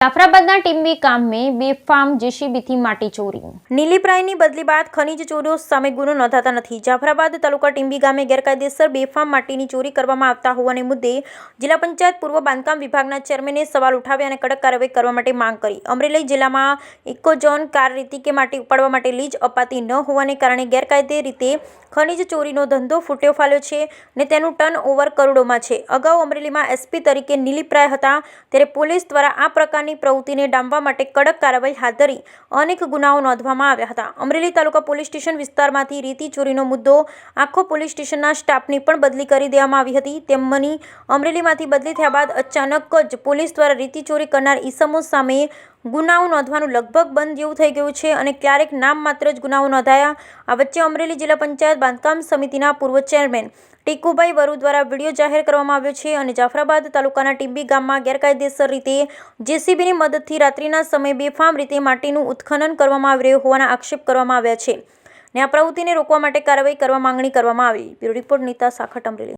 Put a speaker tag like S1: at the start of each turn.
S1: જાફરાબાદના ટીમ્બી ગામે બેફામ જેસીબીથી માટી ચોરી। નીલીપ્રાયની બદલી બાદ ખનીજ ચોરીઓ સામે ગુનો નોંધાતા નથી। જાફરાબાદ તાલુકા ટીમ્બી ગામે ગેરકાયદેસર બેફામ માટીની ચોરી કરવામાં આવતા હોવાને મુદ્દે જિલ્લા પંચાયત પૂર્વ બાંધકામ વિભાગના ચેરમેને સવાલ ઉઠાવ્યા અને કડક કાર્યવાહી કરવા માટે માંગ કરી। અમરેલી જિલ્લામાં ઇકોઝોન કાર રેતી કે માટી ઉપાડવા માટે લીઝ અપાતી ન હોવાને કારણે ગેરકાયદે રીતે ખનીજ ચોરીનો ધંધો ફૂટ્યો ફાલ્યો છે અને તેનું ટર્ન ઓવર કરોડોમાં છે। અગાઉ અમરેલીમાં એસપી તરીકે નીલીપ્રાય હતા ત્યારે પોલીસ દ્વારા આ પ્રકારની પ્રવૃત્તિને ડામવા માટે કડક કાર્યવાહી હાથ ધરી અનેક ગુનાઓ નોંધવામાં આવ્યા હતા। અમરેલી તાલુકા પોલીસ સ્ટેશન વિસ્તારમાંથી રેતી ચોરીનો મુદ્દો આખો પોલીસ સ્ટેશનના સ્ટાફની પણ બદલી કરી દેવામાં આવી હતી। તેમની અમરેલીમાંથી બદલી થયા બાદ અચાનક જ પોલીસ દ્વારા રેતી ચોરી કરનાર ઈસમો સામે ગુનાઓ નોંધવાનું લગભગ બંધ જેવું થઈ ગયું છે અને ક્યારેક નામ માત્ર જ ગુનાઓ નોંધાયા। આ વચ્ચે અમરેલી જિલ્લા પંચાયત બાંધકામ સમિતિના પૂર્વ ચેરમેન ટીકુભાઈ વરુ દ્વારા વિડીયો જાહેર કરવામાં આવ્યો છે અને જાફરાબાદ તાલુકાના ટીમ્બી ગામમાં ગેરકાયદેસર રીતે જેસીબીની મદદથી રાત્રિના સમયે બેફામ રીતે માટીનું ઉત્ખનન કરવામાં આવી રહ્યું હોવાના આક્ષેપ કરવામાં આવ્યા છે અને આ પ્રવૃત્તિને રોકવા માટે કાર્યવાહી કરવા માંગણી કરવામાં આવી। Bureau report Nita Sakhat, Amreli.